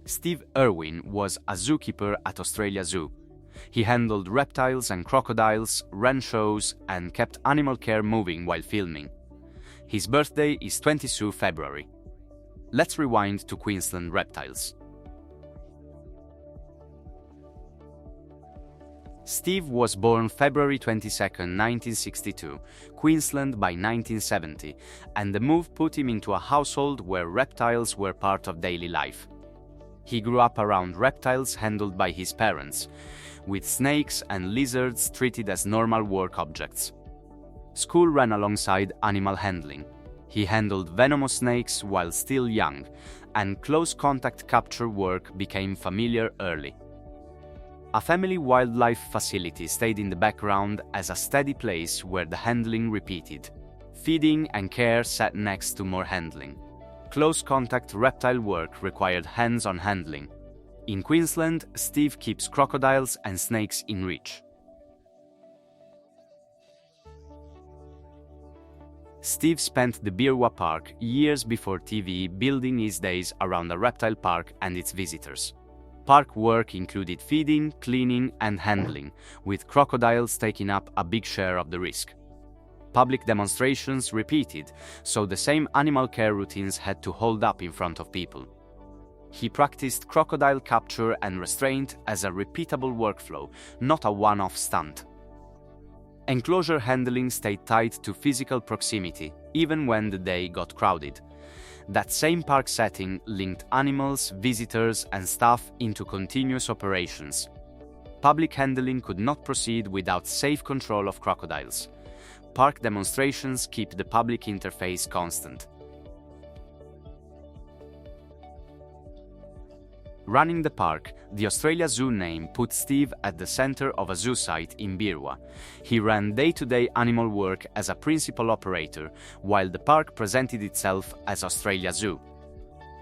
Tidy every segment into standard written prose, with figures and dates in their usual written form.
Steve Irwin was a zookeeper at Australia Zoo. He handled reptiles and crocodiles, ran shows, and kept animal care moving while filming. His birthday is 22 February. Let's rewind to Queensland reptiles. Steve was born February 22, 1962, Queensland by 1970, and the move put him into a household where reptiles were part of daily life. He grew up around reptiles handled by his parents, with snakes and lizards treated as normal work objects. School ran alongside animal handling. He handled venomous snakes while still young, and close contact capture work became familiar early. A family wildlife facility stayed in the background as a steady place where the handling repeated. Feeding and care sat next to more handling. Close contact reptile work required hands-on handling. In Queensland, Steve keeps crocodiles and snakes in reach. Steve spent the Beerwah Park years before TV building his days around a reptile park and its visitors. Park work included feeding, cleaning, and handling, with crocodiles taking up a big share of the risk. Public demonstrations repeated, so the same animal care routines had to hold up in front of people. He practiced crocodile capture and restraint as a repeatable workflow, not a one-off stunt. Enclosure handling stayed tied to physical proximity, even when the day got crowded. That same park setting linked animals, visitors, and staff into continuous operations. Public handling could not proceed without safe control of crocodiles. Park demonstrations keep the public interface constant. Running the park, the Australia Zoo name put Steve at the center of a zoo site in Beerwah. He ran day-to-day animal work as a principal operator, while the park presented itself as Australia Zoo.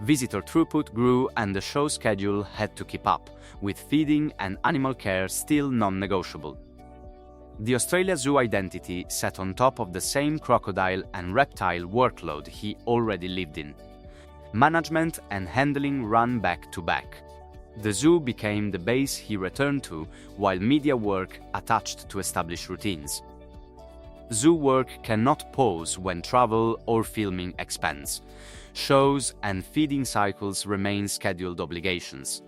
Visitor throughput grew and the show schedule had to keep up, with feeding and animal care still non-negotiable. The Australia Zoo identity sat on top of the same crocodile and reptile workload he already lived in. Management and handling ran back to back. The zoo became the base he returned to, while media work attached to established routines. Zoo work cannot pause when travel or filming expands. Shows and feeding cycles remain scheduled obligations.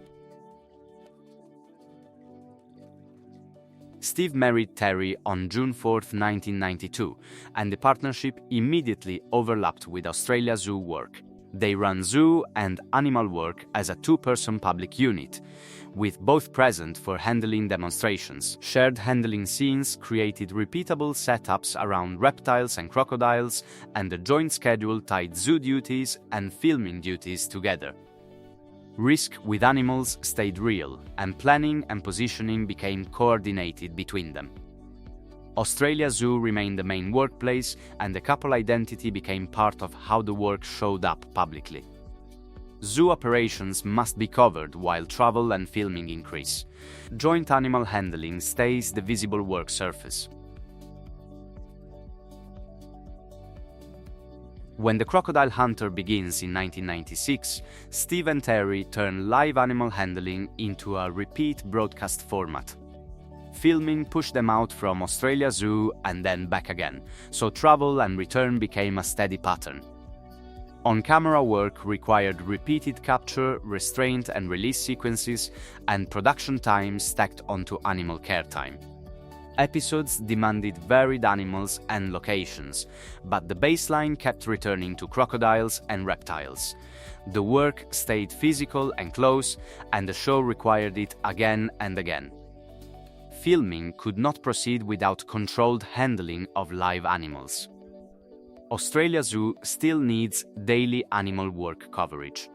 Steve married Terry on June 4, 1992, and the partnership immediately overlapped with Australia Zoo work. They run zoo and animal work as a two-person public unit, with both present for handling demonstrations. Shared handling scenes created repeatable setups around reptiles and crocodiles, and the joint schedule tied zoo duties and filming duties together. Risk with animals stayed real, and planning and positioning became coordinated between them. Australia Zoo remained the main workplace, and the couple identity became part of how the work showed up publicly. Zoo operations must be covered while travel and filming increase. Joint animal handling stays the visible work surface. When the Crocodile Hunter begins in 1996, Steve and Terry turn live animal handling into a repeat broadcast format. Filming pushed them out from Australia Zoo and then back again, so travel and return became a steady pattern. On-camera work required repeated capture, restraint and release sequences, and production time stacked onto animal care time. Episodes demanded varied animals and locations, but the baseline kept returning to crocodiles and reptiles. The work stayed physical and close, and the show required it again and again. Filming could not proceed without controlled handling of live animals. Australia Zoo still needs daily animal work coverage.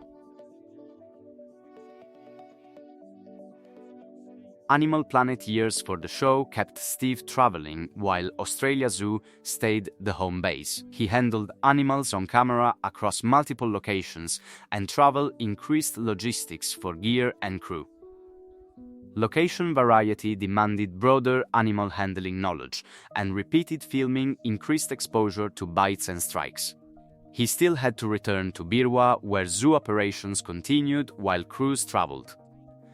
Animal Planet years for the show kept Steve traveling while Australia Zoo stayed the home base. He handled animals on camera across multiple locations, and travel increased logistics for gear and crew. Location variety demanded broader animal handling knowledge, and repeated filming increased exposure to bites and strikes. He still had to return to Beerwah, where zoo operations continued while crews traveled.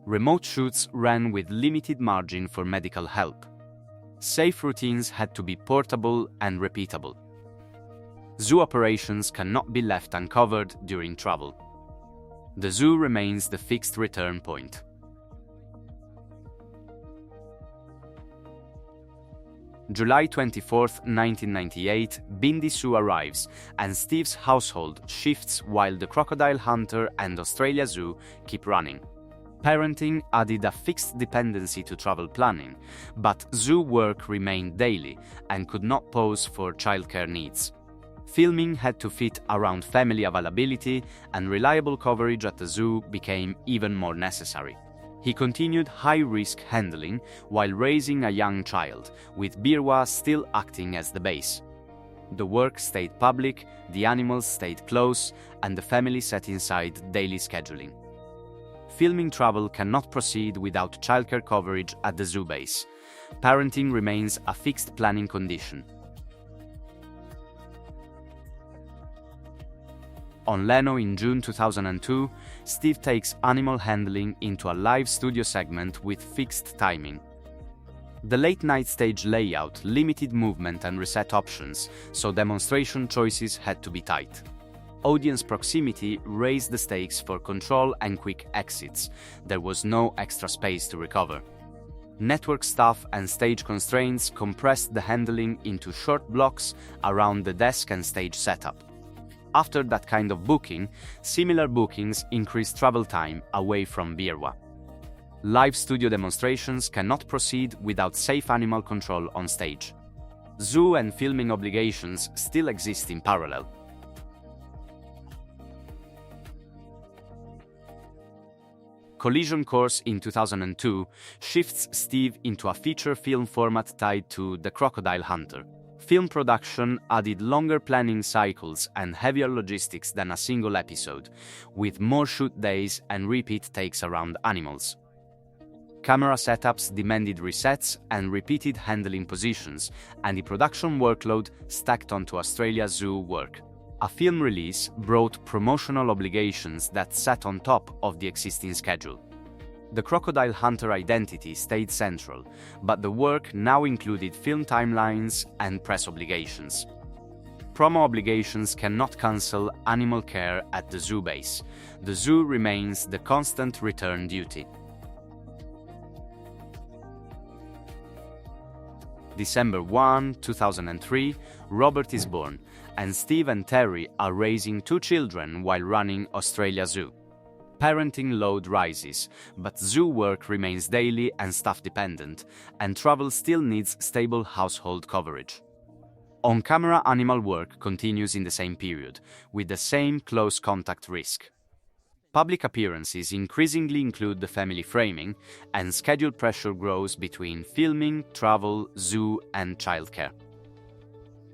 Remote shoots ran with limited margin for medical help. Safe routines had to be portable and repeatable. Zoo operations cannot be left uncovered during travel. The zoo remains the fixed return point. July 24, 1998, Bindi Zoo arrives, and Steve's household shifts while the Crocodile Hunter and Australia Zoo keep running. Parenting added a fixed dependency to travel planning, but zoo work remained daily and could not pose for childcare needs. Filming had to fit around family availability, and reliable coverage at the zoo became even more necessary. He continued high-risk handling while raising a young child, with Beerwah still acting as the base. The work stayed public, the animals stayed close, and the family set inside daily scheduling. Filming travel cannot proceed without childcare coverage at the zoo base. Parenting remains a fixed planning condition. On Leno in June 2002, Steve takes animal handling into a live studio segment with fixed timing. The late-night stage layout limited movement and reset options, so demonstration choices had to be tight. Audience proximity raised the stakes for control and quick exits. There was no extra space to recover. Network staff and stage constraints compressed the handling into short blocks around the desk and stage setup. After that kind of booking, similar bookings increased travel time away from Beerwah. Live studio demonstrations cannot proceed without safe animal control on stage. Zoo and filming obligations still exist in parallel. Collision Course in 2002 shifts Steve into a feature film format tied to The Crocodile Hunter. Film production added longer planning cycles and heavier logistics than a single episode, with more shoot days and repeat takes around animals. Camera setups demanded resets and repeated handling positions, and the production workload stacked onto Australia Zoo work. A film release brought promotional obligations that sat on top of the existing schedule. The Crocodile Hunter identity stayed central, but the work now included film timelines and press obligations. Promo obligations cannot cancel animal care at the zoo base. The zoo remains the constant return duty. December 1, 2003, Robert is born, and Steve and Terry are raising 2 children while running Australia Zoo. Parenting load rises, but zoo work remains daily and staff-dependent, and travel still needs stable household coverage. On-camera animal work continues in the same period, with the same close contact risk. Public appearances increasingly include the family framing, and schedule pressure grows between filming, travel, zoo, and childcare.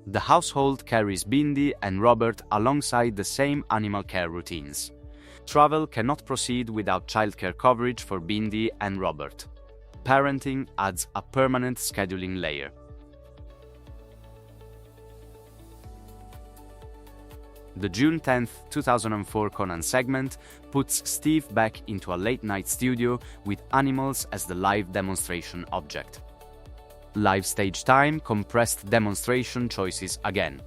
The household carries Bindi and Robert alongside the same animal care routines. Travel cannot proceed without childcare coverage for Bindi and Robert. Parenting adds a permanent scheduling layer. The June 10, 2004 Conan segment puts Steve back into a late-night studio with animals as the live demonstration object. Live stage time compressed demonstration choices again,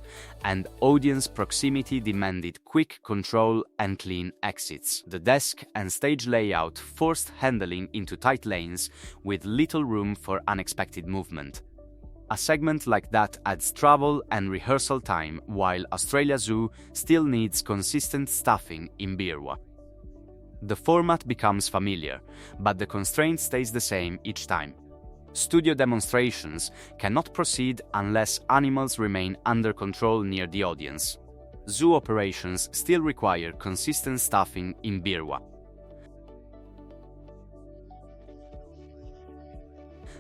and audience proximity demanded quick control and clean exits. The desk and stage layout forced handling into tight lanes with little room for unexpected movement. A segment like that adds travel and rehearsal time, while Australia Zoo still needs consistent staffing in Beerwah. The format becomes familiar, but the constraint stays the same each time. Studio demonstrations cannot proceed unless animals remain under control near the audience. Zoo operations still require consistent staffing in Beerwah.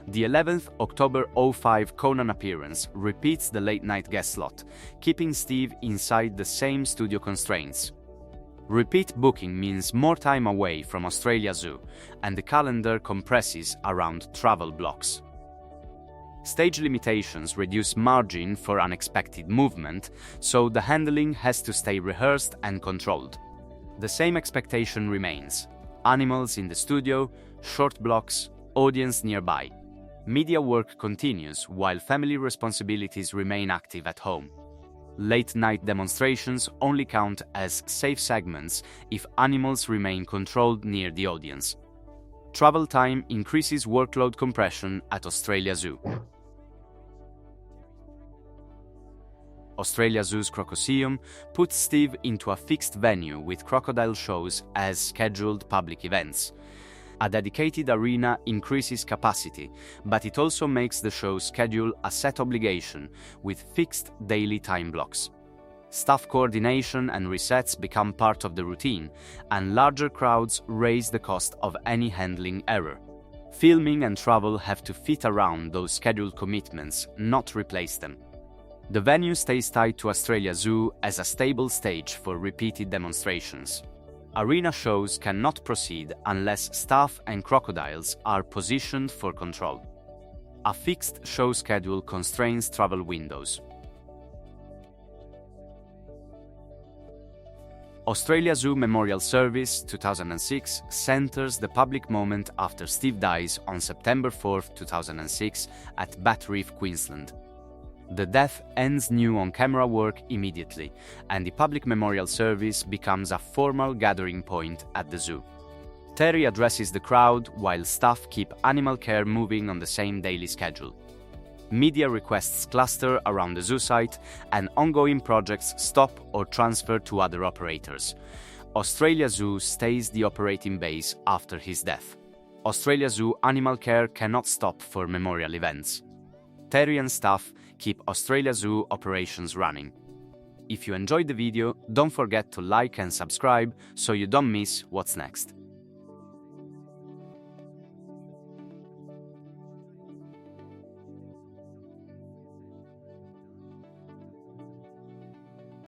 The 11th October 05 Conan appearance repeats the late-night guest slot, keeping Steve inside the same studio constraints. Repeat booking means more time away from Australia Zoo, and the calendar compresses around travel blocks. Stage limitations reduce margin for unexpected movement, so the handling has to stay rehearsed and controlled. The same expectation remains: animals in the studio, short blocks, audience nearby. Media work continues while family responsibilities remain active at home. Late-night demonstrations only count as safe segments if animals remain controlled near the audience. Travel time increases workload compression at Australia Zoo. Australia Zoo's Crocosium puts Steve into a fixed venue with crocodile shows as scheduled public events. A dedicated arena increases capacity, but it also makes the show schedule a set obligation with fixed daily time blocks. Staff coordination and resets become part of the routine, and larger crowds raise the cost of any handling error. Filming and travel have to fit around those scheduled commitments, not replace them. The venue stays tied to Australia Zoo as a stable stage for repeated demonstrations. Arena shows cannot proceed unless staff and crocodiles are positioned for control. A fixed show schedule constrains travel windows. Australia Zoo Memorial Service 2006 centers the public moment after Steve dies on September 4, 2006 at Bat Reef, Queensland. The death ends new on-camera work immediately, and the public memorial service becomes a formal gathering point at the zoo. Terry addresses the crowd while staff keep animal care moving on the same daily schedule. Media requests cluster around the zoo site, and ongoing projects stop or transfer to other operators. Australia Zoo stays the operating base after his death. Australia Zoo animal care cannot stop for memorial events. Terry and staff keep Australia Zoo operations running. If you enjoyed the video, don't forget to like and subscribe so you don't miss what's next.